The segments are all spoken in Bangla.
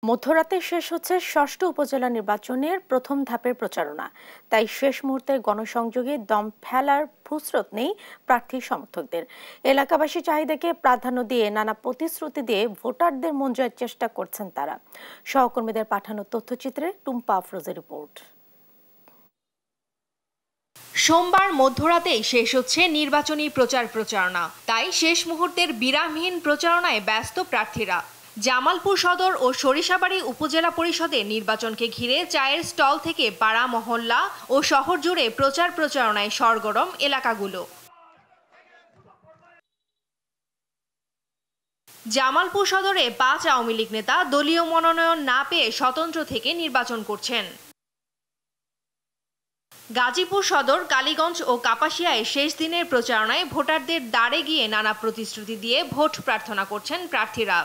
মধ্যরাতে শেষ হচ্ছে ষষ্ঠ উপজেলা নির্বাচনের প্রথম ধাপের প্রচারণা। তাই শেষ মুহূর্তে গণসংযোগে দম ফেলার ফুসরত নেই প্রার্থী সমর্থকদের। এলাকাবাসী চাহিদাকে প্রাধান্য দিয়ে নানা প্রতিশ্রুতি দিয়ে ভোটারদের মন জয়ের চেষ্টা করছেন তারা। সহকর্মীদের পাঠানো তথ্যচিত্রে টুম্পা আফরোজের রিপোর্ট। সোমবার মধ্যরাতেই শেষ হচ্ছে নির্বাচনী প্রচারণা। তাই শেষ মুহূর্তের বিরামহীন প্রচারণায় ব্যস্ত প্রার্থীরা। জামালপুর সদর ও সরিষাবাড়ী উপজেলা পরিষদে নির্বাচনকে ঘিরে চায়ের স্টল থেকে পাড়া মহল্লা ও শহর জুড়ে প্রচারণায় সরগরম এলাকাগুলো। জামালপুর সদরে 5 আওয়ামী লীগ নেতা দলীয় মনোনয়ন না পেয়ে স্বতন্ত্র থেকে নির্বাচন করছেন। গাজীপুর সদর, কালীগঞ্জ ও কাপাসিয়ায় শেষ দিনের প্রচারণায় ভোটারদের দ্বারে গিয়ে নানা প্রতিশ্রুতি দিয়ে ভোট প্রার্থনা করছেন প্রার্থীরা।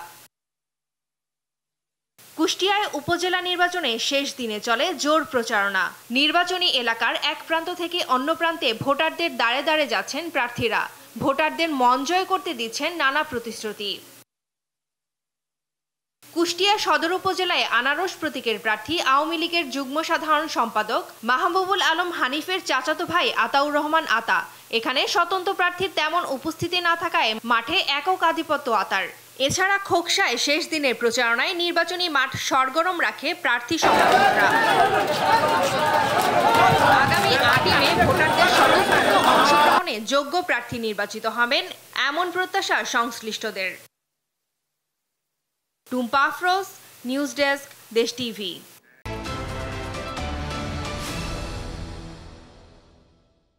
কুষ্টিয়ায় উপজেলা নির্বাচনে শেষ দিনে চলে জোর প্রচারণা। নির্বাচনী এলাকার এক প্রান্ত থেকে অন্য প্রান্তে ভোটারদের দ্বারে দ্বারে যাচ্ছেন প্রার্থীরা। ভোটারদের মন জয় করতে দিচ্ছেন নানা প্রতিশ্রুতি। কুষ্টিয়া সদর উপজেলায় আনারস প্রতীকের প্রার্থী আওয়ামী লীগের যুগ্ম সাধারণ সম্পাদক মাহবুবুল আলম হানিফের চাচাতো ভাই আতাউর রহমান আতা। এখানে স্বতন্ত্র প্রার্থীর তেমন উপস্থিতি না থাকায় মাঠে একক আধিপত্য আতার। এছাড়া খোকসায় শেষ দিনের প্রচারণায় নির্বাচনী মাঠ সরগরম রাখে প্রার্থী সমর্থকরা। আগামী 8 মে ভোটারদের স্বতঃস্ফূর্ত অংশগ্রহণে যোগ্য প্রার্থী নির্বাচিত হবেন এমন প্রত্যাশা সংশ্লিষ্টদের। টুম্পা আফরোজ, নিউজ ডেস্ক, দেশ টিভি।